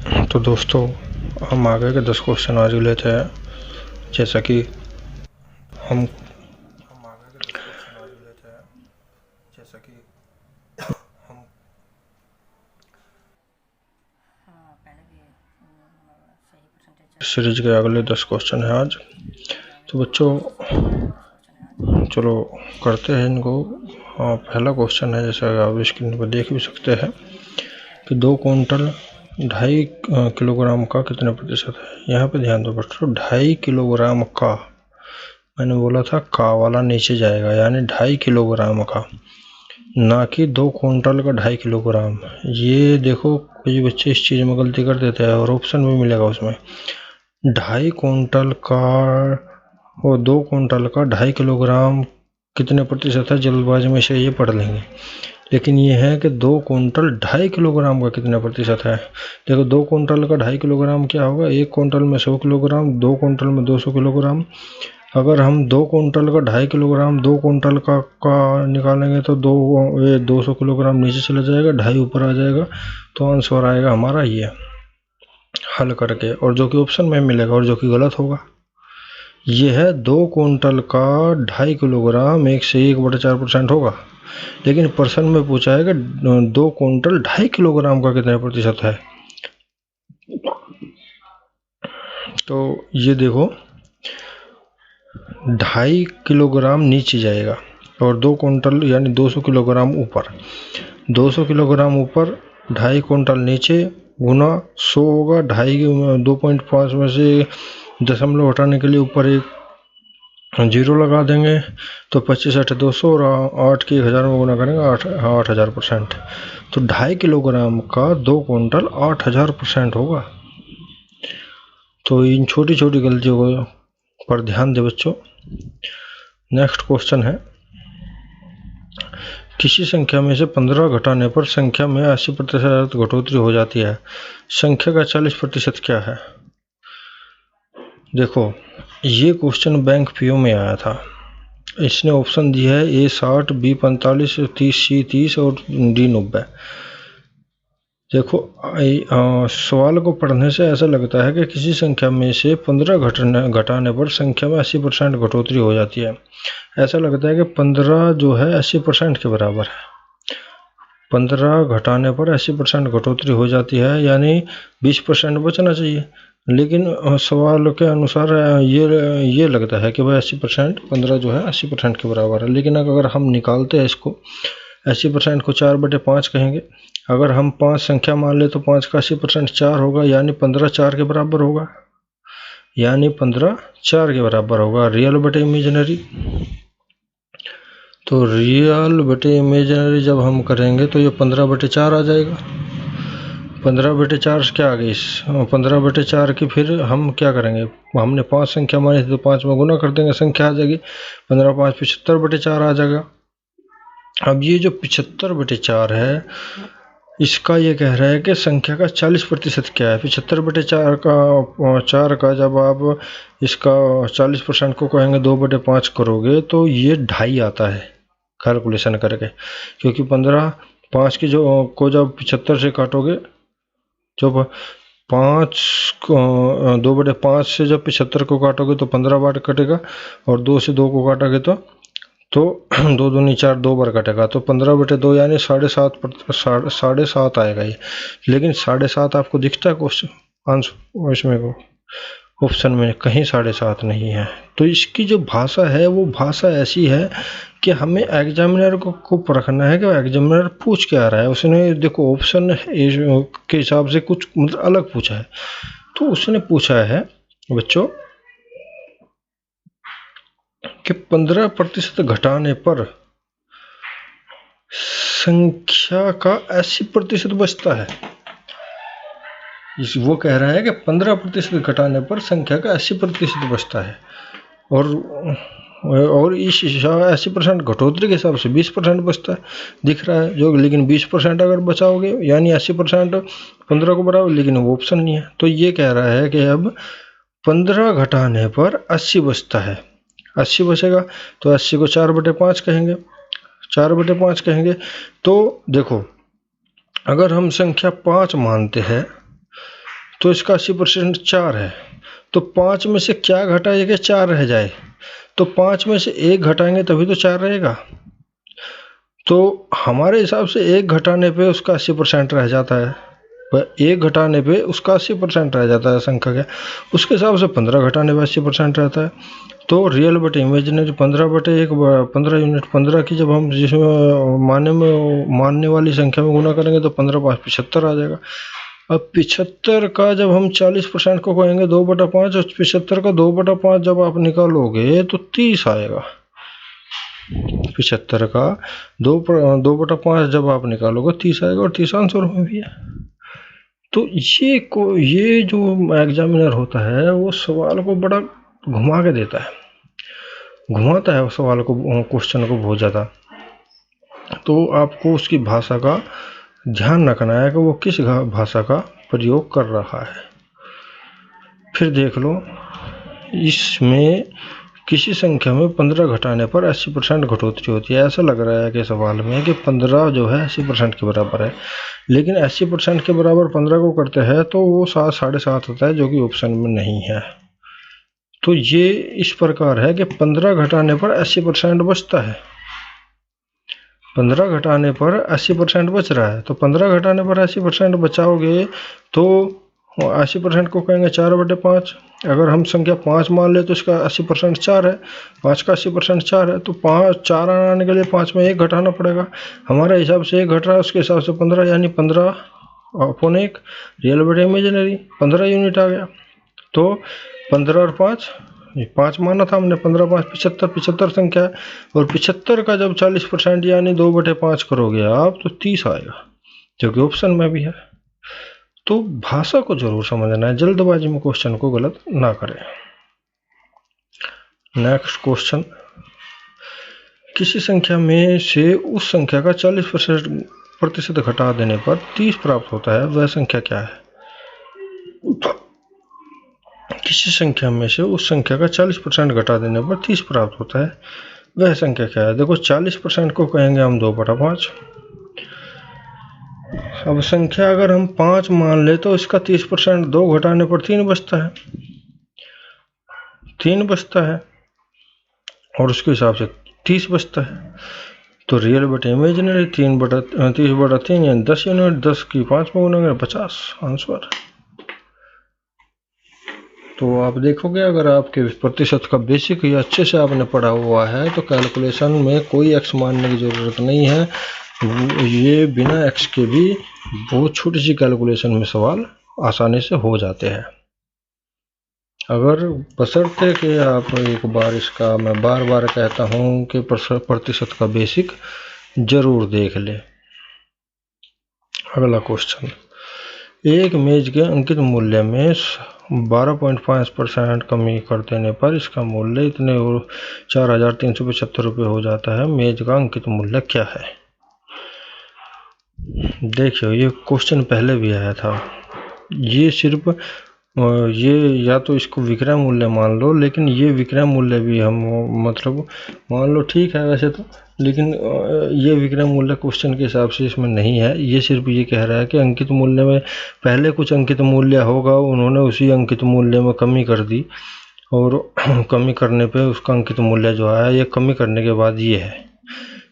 तो दोस्तों, हम आगे के 10 क्वेश्चन आज लेते हैं। जैसा कि हम हम सीरीज के अगले 10 क्वेश्चन है आज। तो बच्चों चलो करते हैं इनको। पहला क्वेश्चन है, जैसा आप स्क्रीन पर देख भी सकते हैं कि 2 क्विंटल 2.5 किलोग्राम का कितने प्रतिशत है। यहाँ पे ध्यान दो बच्चों, 2.5 किलोग्राम का, मैंने बोला था का वाला नीचे जाएगा, यानी 2.5 किलोग्राम का, ना कि 2 क्विंटल का 2.5 किलोग्राम। ये देखो कुछ बच्चे इस चीज़ में गलती कर देते हैं, और ऑप्शन भी मिलेगा उसमें 2.5 क्विंटल का और 2 क्विंटल का 2.5 किलोग्राम कितने प्रतिशत है, जल्दबाजी में से ये पढ़ लेंगे। लेकिन ये है कि 2 क्विंटल 2.5 किलोग्राम का कितने प्रतिशत है। देखो 2 क्विंटल का 2.5 किलोग्राम क्या होगा, 1 क्विंटल में 100 किलोग्राम, 2 क्विंटल में 200 किलोग्राम। अगर हम 2 क्विंटल का 2.5 किलोग्राम 2 क्विंटल का निकालेंगे तो 200 किलोग्राम नीचे चला जाएगा, 2.5 ऊपर आ जाएगा। तो आंसर आएगा हमारा ये हल करके, और जो कि ऑप्शन में मिलेगा, और जो कि गलत होगा। ये है 2 क्विंटल का 2.5 किलोग्राम 1/4% होगा। लेकिन प्रश्न में पूछा है कि 2 क्विंटल 2.5 किलोग्राम का कितने प्रतिशत है। तो ये देखो 2.5 किलोग्राम नीचे जाएगा और 2 क्विंटल यानी 200 किलोग्राम ऊपर। 200 किलोग्राम ऊपर, 2.5 क्विंटल नीचे, गुना 100 होगा। 2.5 में से दशमलव हटाने के लिए ऊपर एक 0 लगा देंगे, तो 25 8 200 और 8 के 1000 में गुना करेंगे 8000%। तो 2.5 किलोग्राम का 2 क्विंटल 8000% होगा। तो इन छोटी छोटी गलतियों को पर ध्यान दे बच्चों। नेक्स्ट क्वेश्चन है, किसी संख्या में से 15 घटाने पर संख्या में 80% घटोतरी हो जाती है। संख्या का 40% क्या है। देखो ये क्वेश्चन बैंक पीओ में आया था। इसने ऑप्शन दिया है A 60, B 45, 30, C 30 और D 90। देखो सवाल को पढ़ने से ऐसा लगता है कि किसी संख्या में से 15 घटाने पर संख्या में 80% घटोतरी हो जाती है। ऐसा लगता है कि 15 जो है 80% के बराबर है। 15 घटाने पर 80% घटोतरी हो जाती है, यानी 20% बचना चाहिए। लेकिन सवाल के अनुसार ये लगता है कि भाई 80%, 15 जो है 80% के बराबर है। लेकिन अगर हम निकालते हैं इसको, 80% को 4/5 कहेंगे। अगर हम 5 संख्या मान ले तो 5 का 80% 4 होगा, यानी 15 4 के बराबर होगा, यानी 15 4 के बराबर होगा। रियल बटे इमेजिनरी, तो रियल बटे इमेजिनरी जब हम करेंगे तो ये 15/4 आ जाएगा। 15/4 क्या आ गई, 15/4 की फिर हम क्या करेंगे, हमने 5 संख्या मानी थी तो 5 में गुना कर देंगे, संख्या आ जाएगी 15 5 75/4 आ जाएगा। अब ये जो 75/4 है, इसका ये कह रहा है कि संख्या का 40% क्या है। 75/4 का जब आप इसका 40% को कहेंगे 2/5 करोगे तो ये 2.5 आता है कैलकुलेशन करके, क्योंकि 15 5 की जो को जब 75 से काटोगे, जब 5 2/5 से जब 75 को काटोगे तो 15 बार कटेगा, और 2 से 2 को काटोगे तो 2 दूनी 4, 2 बार कटेगा, तो 15/2 यानी 7.5 आएगा ये। लेकिन 7.5 आपको दिखता है क्वेश्चन आंसर इसमें को ऑप्शन में, कहीं 7.5 नहीं है। तो इसकी जो भाषा है वो भाषा ऐसी है कि हमें एग्जामिनर को परखना है कि एग्जामिनर पूछ क्या रहा है। उसने देखो ऑप्शन के हिसाब से कुछ मतलब अलग पूछा है। तो उसने पूछा है बच्चों कि 15% घटाने पर संख्या का 80% बचता है। वो कह रहा है कि 15% घटाने पर संख्या का 80% बचता है, और इस 80% घटोतरी के हिसाब से 20% बचता है दिख रहा है जो। लेकिन 20% अगर बचाओगे यानी 80% 15 को बराबर, लेकिन वो ऑप्शन नहीं है। तो ये कह रहा है कि अब 15 घटाने पर 80 बचता है। 80 बचेगा तो 80 को 4/5 कहेंगे, 4/5 कहेंगे। तो देखो अगर हम संख्या 5 मानते हैं तो इसका 80% 4 है, तो 5 में से क्या घटाएंगे, 4 रह जाए, तो 5 में से 1 घटाएंगे तभी तो 4 रहेगा। तो हमारे हिसाब से 1 घटाने पे उसका 80% रह जाता है, 1 घटाने पे उसका 80% रह जाता है संख्या का, उसके हिसाब से 15 घटाने पे 80% रहता है। तो रियल बटे इमेजिनरी 15/1 15 यूनिट 15 की जब हम जिसमें मानने वाली संख्या में गुना करेंगे तो 15 5 75 आ जाएगा। अब 75 का जब हम 40% को कहेंगे 2/5, और 75 का 2/5 जब आप निकालोगे तो 30 आएगा। 75 का 2/5 जब आप निकालोगे 30 आएगा, और 30 आंसर में भी है। तो ये जो एग्जामिनर होता है वो सवाल को बड़ा घुमा के देता है, घुमाता है सवाल को, क्वेश्चन को बहुत ज़्यादा। तो आपको उसकी भाषा का ध्यान रखना है कि वो किस भाषा का प्रयोग कर रहा है। फिर देख लो, इसमें किसी संख्या में 15 घटाने पर 80% घटोतरी होती है। ऐसा लग रहा है कि सवाल में कि 15 जो है 80% के बराबर है, लेकिन 80% के बराबर 15 को करते हैं तो वो 7 7.5 होता है, जो कि ऑप्शन में नहीं है। तो ये इस प्रकार है कि 15 घटाने पर 80% बचता है, 15 घटाने पर 80% बच रहा है, तो 15 घटाने पर 80% बचाओगे तो 80% को कहेंगे 4/5। अगर हम संख्या 5 मान ले तो इसका 80% 4 है, 5 का 80% 4 है, तो 4 आने के लिए 5 में 1 घटाना पड़ेगा। हमारे हिसाब से 1 घट रहा है, उसके हिसाब से 15, यानी 15/1 रियल बटे इमेजिनरी 15 यूनिट आ गया। तो 15 और 5 माना था हमने, 15 5 75, 75 संख्या है, और 75 का जब 40% यानी 2/5 करोगे आप तो 30 आएगा, जो कि ऑप्शन में भी है। तो भाषा को जरूर समझना है, जल्दबाजी में क्वेश्चन को गलत ना करें। नेक्स्ट क्वेश्चन, किसी संख्या में से उस संख्या का 40% घटा देने पर 30 प्राप्त होता है, वह संख्या क्या है? किसी संख्या में से उस संख्या का 40% घटा देने पर 30 प्राप्त होता है, वह संख्या क्या है? देखो 40% को कहेंगे हम 2/5। अब संख्या अगर हम 5 मान ले तो इसका 30% 2 घटाने पर 3 बचता है, 3 बचता है, और उसके हिसाब से 30 बचता है। तो रियल बटे इमेजिनरी 30/3 यानी 10 यूनिट, 10 की 5 में गुना 50 आंसर। तो आप देखोगे अगर आपके प्रतिशत का बेसिक ही अच्छे से आपने पढ़ा हुआ है तो कैलकुलेशन में कोई एक्स मानने की ज़रूरत नहीं है, ये बिना एक्स के भी बहुत छोटी सी कैलकुलेशन में सवाल आसानी से हो जाते हैं। अगर बशर्ते कि आप एक बार इसका, मैं बार बार कहता हूँ कि प्रतिशत का बेसिक जरूर देख ले। अगला क्वेश्चन, एक मेज के अंकित मूल्य में 12.5% कमी कर देने पर इसका मूल्य इतने 4,375 रुपये हो जाता है, मेज का अंकित मूल्य क्या है? देखियो, ये क्वेश्चन पहले भी आया था। ये सिर्फ ये या तो इसको विक्रय मूल्य मान लो, लेकिन ये विक्रय मूल्य भी हम मतलब मान लो ठीक है वैसे तो, लेकिन ये विक्रय मूल्य क्वेश्चन के हिसाब से इसमें नहीं है। ये सिर्फ ये कह रहा है कि अंकित मूल्य में पहले कुछ अंकित मूल्य होगा, उन्होंने उसी अंकित मूल्य में कमी कर दी, और कमी करने पे उसका अंकित मूल्य जो है, ये कमी करने के बाद ये है।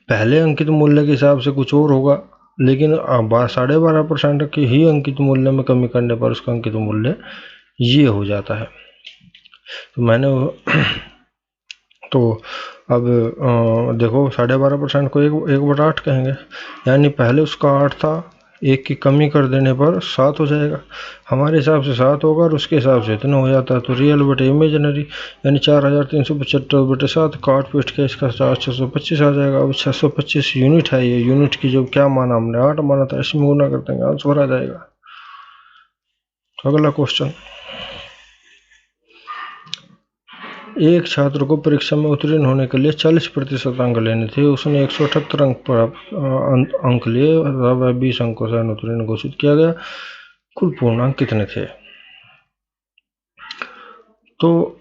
पहले अंकित मूल्य के हिसाब से कुछ और होगा, लेकिन 12.5% के ही अंकित मूल्य में कमी करने पर उसका अंकित मूल्य ये हो जाता है। तो मैंने तो अब देखो 12.5% को 1/8 कहेंगे, यानी पहले उसका 8 था, 1 की कमी कर देने पर 7 हो जाएगा। हमारे हिसाब से 7 होगा और उसके हिसाब से इतना हो जाता है। तो रियल बटे इमेजिनरी यानी 4,375/7 काट पीट के इसका 625 आ जाएगा। अब 625 यूनिट है, ये यूनिट की जो क्या माना हमने 8 माना था, इसमें गुना कर देंगे आंसर आ जाएगा। अगला क्वेश्चन, एक छात्र को परीक्षा में उत्तीर्ण होने के लिए 40% अंक लेने थे, उसने 178 अंक लिए, वह 20 अंकों से अनुत्तीर्ण घोषित किया गया, कुल पूर्णांक कितने थे? तो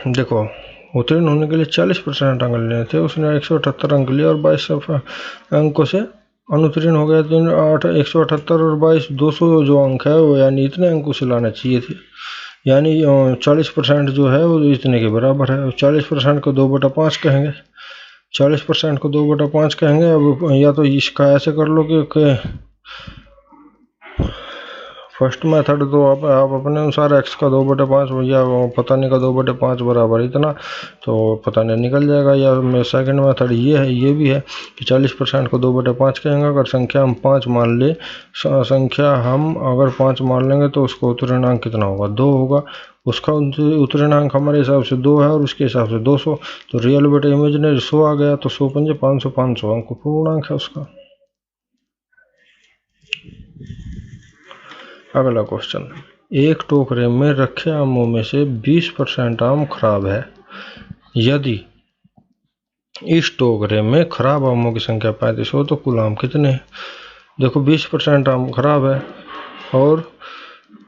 देखो, उत्तीर्ण होने के लिए 40% अंक लेने थे, उसने 178 अंक लिए और 22 अंकों से अनुत्तीर्ण हो गया तो 178 और 22 200 जो अंक है वो यानी इतने अंकों से लाना चाहिए थे, यानी 40% जो है वो इतने के बराबर है। 40% को 2/5 कहेंगे, 40% को 2/5 कहेंगे। अब या तो इसका ऐसे कर लो कि फर्स्ट मेथड तो आप अपने अनुसार x का 2/5 या पता नहीं का 2/5 बराबर इतना तो पता नहीं निकल जाएगा। या मैं सेकंड मेथड ये है, ये भी है कि 40% को 2/5 कहेंगे। अगर संख्या हम 5 मान ले, संख्या हम अगर 5 मान लेंगे तो उसका उत्तीर्णांक कितना होगा, 2 होगा। उसका उत्तीर्णांक हमारे हिसाब से 2 है और उसके हिसाब से 200, तो रियल बटे इमेजिनरी 100 आ गया। तो 100 पंजे 500, 500 अंक पूर्णांक है उसका। अगला क्वेश्चन, एक टोकरे में रखे आमों में से 20% आम खराब है। यदि इस टोकरे में खराब आमों की संख्या 35 हो तो कुल आम कितने हैं। देखो 20% आम खराब है और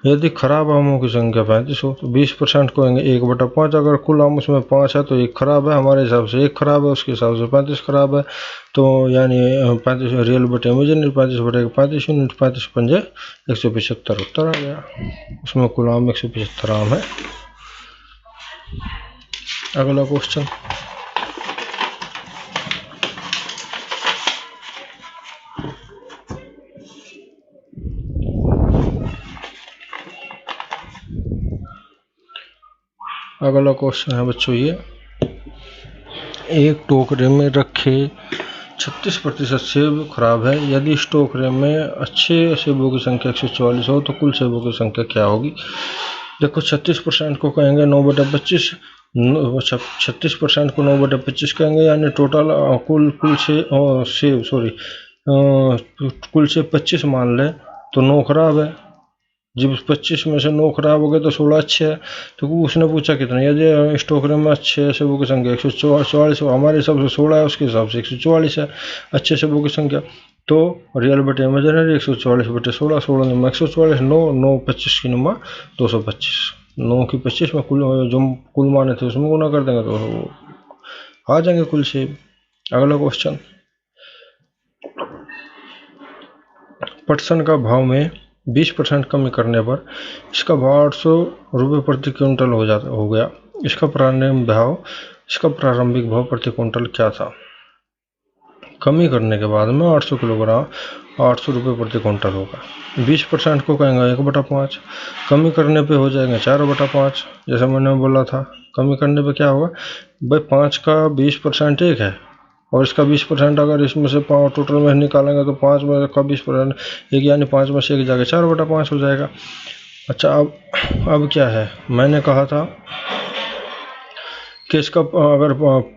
यदि खराब आमों की संख्या 35 हो तो 20% को कहेंगे 1/5। अगर कुल आम उसमें 5 है तो 1 खराब है, हमारे हिसाब से 1 खराब है, उसके हिसाब से 35 खराब है। तो यानी 35 रियल बटे इमेजिनरी 35/35 यूनिट 35 पंजे 175 उत्तर आ गया। उसमें कुल आम 175 आम है। अगला क्वेश्चन, अगला क्वेश्चन है बच्चों ये, एक टोकरे में रखे 36% सेब खराब है। यदि इस टोकरे में अच्छे सेबों की संख्या 144 हो तो कुल सेबों की संख्या क्या होगी। देखो 36% को कहेंगे 9/25, 36% को 9/25 कहेंगे यानी टोटल कुल से 25 मान ले तो 9 खराब है। जब 25 में से 9 खराब हो गए तो 16 अच्छे है। तो उसने पूछा कितना, यदि इस टोकरे में अच्छे सेबों की संख्या 144, हमारे हिसाब से 16 है, उसके हिसाब से 144 है अच्छे सेबों की संख्या। तो रियल बटे इमेजिनरी 144/16, 16 में 144, 9 25 की नुमा 225, 9 की 25 में कुल जो कुल माने थे उसमें गुना कर देंगे तो आ जाएंगे कुल सेब। अगला क्वेश्चन, पटसन का भाव में 20% कमी करने पर इसका भाव 800 रुपये प्रति क्विंटल हो गया। इसका प्रारंभिक भाव प्रति क्विंटल क्या था। कमी करने के बाद में 800 किलोग्राम 800 रुपये प्रति क्विंटल होगा। 20% को कहेंगे 1/5, कमी करने पे हो जाएंगे 4/5। जैसा मैंने बोला था कमी करने पे क्या होगा भाई, 5 का 20% 1 है और इसका 20% अगर इसमें से टोटल में निकालेंगे तो 5 में का 20% 1 यानी 5 में से 1 जाके 4/5 हो जाएगा। अच्छा अब क्या है, मैंने कहा था कि इसका अगर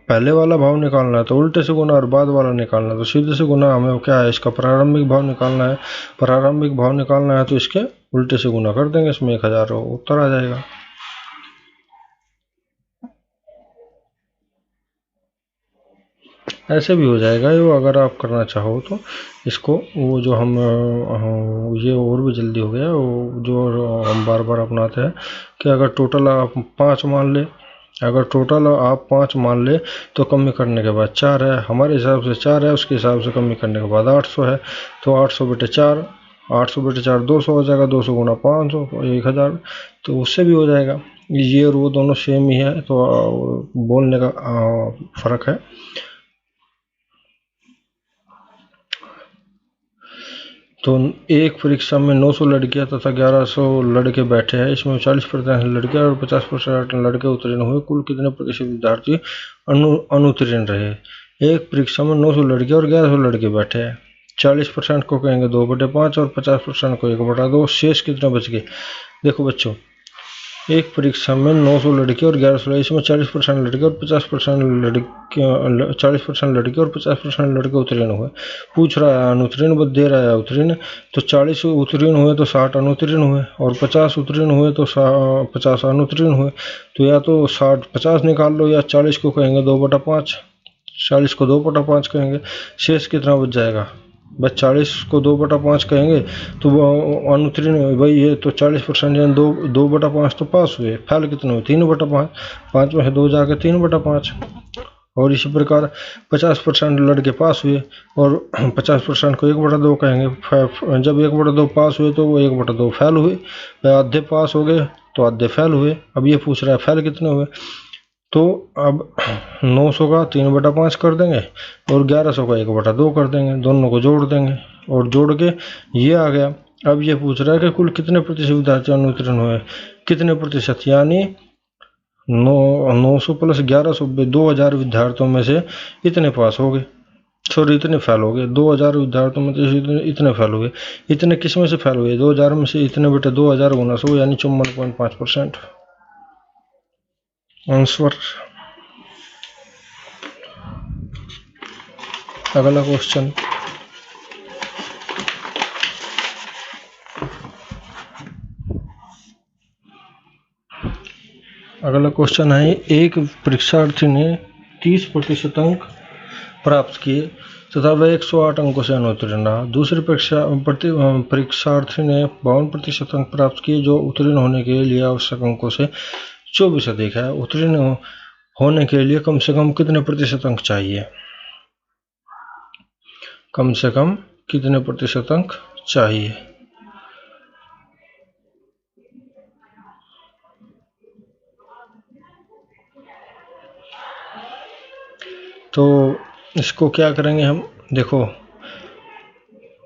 पहले वाला भाव निकालना है तो उल्टे से गुना और बाद वाला निकालना है तो सीधे से गुना। हमें क्या है, इसका प्रारंभिक भाव निकालना है, प्रारंभिक भाव निकालना है तो इसके उल्टे से गुना कर देंगे, इसमें 1000 उत्तर आ जाएगा। ऐसे भी हो जाएगा वो, अगर आप करना चाहो तो इसको वो जो हम ये और भी जल्दी हो गया वो जो हम बार बार अपनाते हैं कि अगर टोटल आप 5 मान ले, अगर टोटल आप 5 मान ले तो कमी करने के बाद 4 है, हमारे हिसाब से 4 है, उसके हिसाब से कमी करने के बाद 800 है। तो 800/4, 800/4 200 हो जाएगा, 200 गुना 500 1000, तो उससे भी हो जाएगा। ये और वो दोनों सेम ही है तो बोलने का फर्क है। तो एक परीक्षा में 900 लड़कियां तथा 1100 लड़के बैठे हैं। इसमें 40% लड़कियां और 50% लड़के उत्तीर्ण हुए। कुल कितने प्रतिशत विद्यार्थी अनुत्तीर्ण रहे। एक परीक्षा में 900 लड़कियां और 1100 लड़के बैठे हैं। 40% को कहेंगे 2/5 और 50% को 1/2। शेष कितना बच गए। देखो बच्चों, एक परीक्षा में 900 लड़के और 1100, इसमें 40% लड़के और 50% लड़के, 40% लड़के और 50% लड़के उत्तीर्ण हुए। पूछ रहा है अनुत्तीर्ण, दे रहा है उत्तीर्ण, तो 40 उत्तीर्ण हुए तो 60 अनुत्तीर्ण हुए और 50 उत्तीर्ण हुए तो 50 अनुत्तीर्ण हुए। तो या तो 50 निकाल लो या 40 को कहेंगे 2/5, 40 को 2/5 कहेंगे। शेष कितना बच जाएगा बस, 40 को 2/5 कहेंगे तो अनुत्तीर्ण भाई ये तो 40% यानी 2/5 तो पास हुए। फेल कितने हुए 3/5, 5 में से 2 जाके 3/5। और इसी प्रकार 50% लड़के पास हुए और 50% को 1/2 कहेंगे। जब 1/2 पास हुए तो वो 1/2 फेल हुए, आधे पास हो गए तो आधे फेल हुए। अब ये पूछ रहा है फेल कितने हुए, तो अब 900 का 3/5 कर देंगे और 1100 का 1/2 कर देंगे, दोनों को जोड़ देंगे और जोड़ के ये आ गया। अब ये पूछ रहा है कि कुल कितने प्रतिशत विद्यार्थी अनुत्तीर्ण हुए, कितने प्रतिशत, यानी 900 प्लस 1100, 2000 विद्यार्थियों में से इतने पास हो गए, सॉरी इतने फेल हो गए। 2000 विद्यार्थियों में से इतने फेल हुए। इतने किस में से फेल हुए, 2000 में से इतने बेटे 2000 गुना 100 यानी 54.5% आंसर। अगला क्वेश्चन, अगला क्वेश्चन है, एक परीक्षार्थी ने 30% अंक प्राप्त किए तथा वह 108 अंकों से अनुत्तीर्ण रहा। दूसरे परीक्षार्थी ने 52% अंक प्राप्त किए जो उत्तीर्ण होने के लिए आवश्यक अंकों से 24 अधिक है। उत्तीर्ण होने के लिए कम से कम कितने प्रतिशत अंक चाहिए, कम से कम कितने प्रतिशत अंक चाहिए। तो इसको क्या करेंगे हम, देखो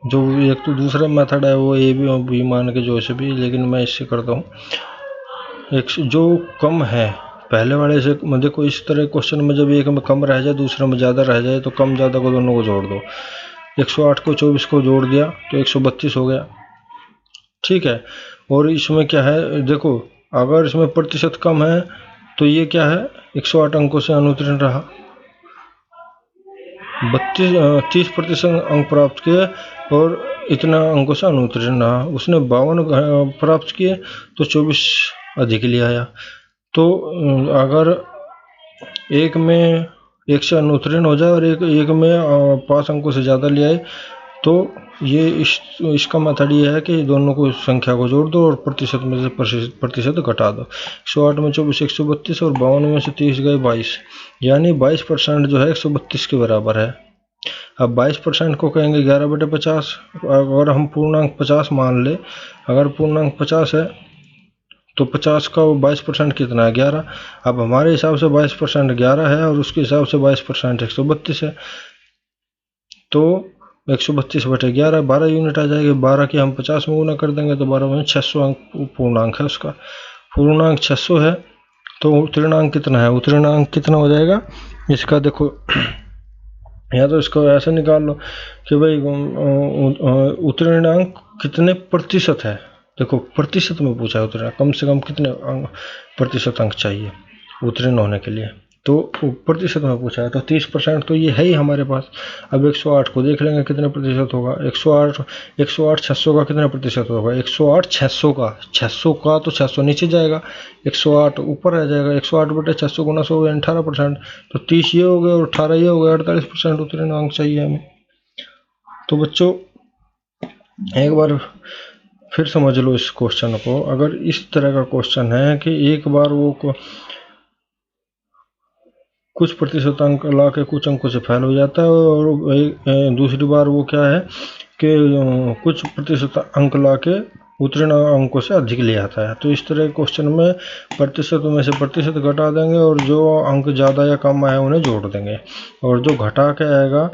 जो एक तो दूसरा मेथड है वो ए बी मान के जो से भी, लेकिन मैं इससे करता हूँ एक जो कम है पहले वाले से। देखो इस तरह क्वेश्चन में जब एक में कम रह जाए दूसरे में ज़्यादा रह जाए तो कम ज़्यादा को दोनों को जोड़ दो। 108 को 24 को जोड़ दिया तो 132 हो गया, ठीक है। और इसमें क्या है, देखो अगर इसमें प्रतिशत कम है तो ये क्या है, 108 अंकों से अनुत्तीर्ण रहा। 30% अंक प्राप्त किए और इतना अंकों से अनुत्तीर्ण रहा। उसने 52 प्राप्त किए तो 24 अधिक ले आया। तो अगर एक में 1 से अनुत्तीर्ण हो जाए और एक में 5 अंकों से ज़्यादा ले आए तो ये इसका मेथड ये है कि दोनों को संख्या को जोड़ दो और प्रतिशत में से प्रतिशत घटा दो। 108 में 24 132 और 52 में से 30 गए 22, यानी 22% जो है 132 के बराबर है। अब 22% को कहेंगे 11/50। अगर हम पूर्णांक 50 मान ले, अगर पूर्णांक 50 है तो 50 का 22% कितना है, 11। अब हमारे हिसाब से 22% 11 है और उसके हिसाब से 22% 132 है। तो 132/11 12 यूनिट आ जाएगी। 12 की हम 50 में गुना कर देंगे तो 12 में 600 अंक पूर्णांक है उसका। पूर्णांक 600 है तो उत्तीर्णांक कितना है, उत्तीर्णांक कितना हो जाएगा इसका, देखो या तो इसको ऐसे निकाल लो कि भाई उत्तीर्णांक कितने प्रतिशत है। देखो प्रतिशत में पूछा है उत्तीर्ण, कम से कम कितने प्रतिशत अंक चाहिए उत्तीर्ण होने के लिए, तो प्रतिशत में पूछा है तो 30% तो ये है ही हमारे पास। अब 108 को देख लेंगे कितने प्रतिशत होगा। 108 600 का कितने प्रतिशत होगा, 108 600 का, 600 का तो 600 नीचे जाएगा, 108 ऊपर रह जाएगा। 108/600 गुना 100 18%, तो 30 ये हो गए और 18 ये हो गए, 48% उत्तीर्ण अंक चाहिए हमें। तो बच्चों एक बार फिर समझ लो इस क्वेश्चन को। अगर इस तरह का क्वेश्चन है कि एक बार वो कुछ प्रतिशत अंक ला के कुछ अंकों से फेल हो जाता है और दूसरी बार वो क्या है कि कुछ प्रतिशत अंक ला के उत्तीर्ण अंकों से अधिक ले आता है। तो इस तरह के क्वेश्चन में प्रतिशत में से प्रतिशत घटा देंगे और जो अंक ज़्यादा या कम आए उन्हें जोड़ देंगे और जो घटा के आएगा,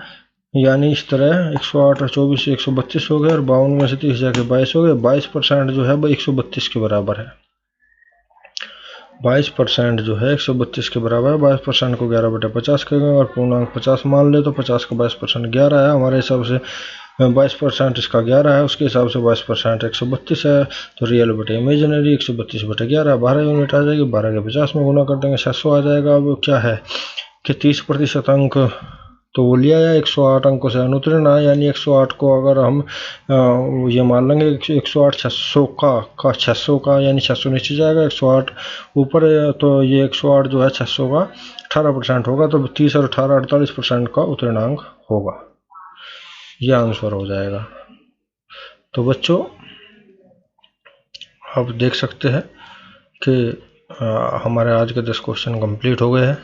यानी इस तरह 108 और 24 132 हो गए और 52 में से 30 जाके 22 हो गए। 22% जो है वो 132 के बराबर है। 22% जो है 132 के बराबर है। 22% को 11/50 करेंगे और पूर्णांक 50 मान ले तो 50 का 22% 11 है। हमारे हिसाब से 22% इसका 11 है, उसके हिसाब से 22% 132 है। तो रियल बटे इमेजिनरी 132/11 12 यूनिट आ जाएगी। 12 के 50 में गुना कर देंगे 600 आ जाएगा। अब क्या है कि 30% अंक तो वो लिया आया, 108 अंकों से अनुत्तीर्ण आया, यानी 108 को अगर हम ये मान लेंगे 108 600 का 600 का, यानी 600 नीचे जाएगा 108 ऊपर है, तो ये 108 जो है 600 का 18% होगा। तो 30 और 18 48% का उत्तीर्णांक होगा, यह आंसर हो जाएगा। तो बच्चों आप देख सकते हैं कि हमारे आज के 10 क्वेश्चन कंप्लीट हो गए हैं।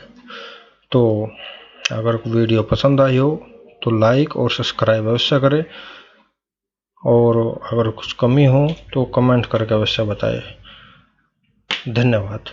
तो अगर वीडियो पसंद आई हो तो लाइक और सब्सक्राइब अवश्य करें, और अगर कुछ कमी हो तो कमेंट करके अवश्य बताएं। धन्यवाद।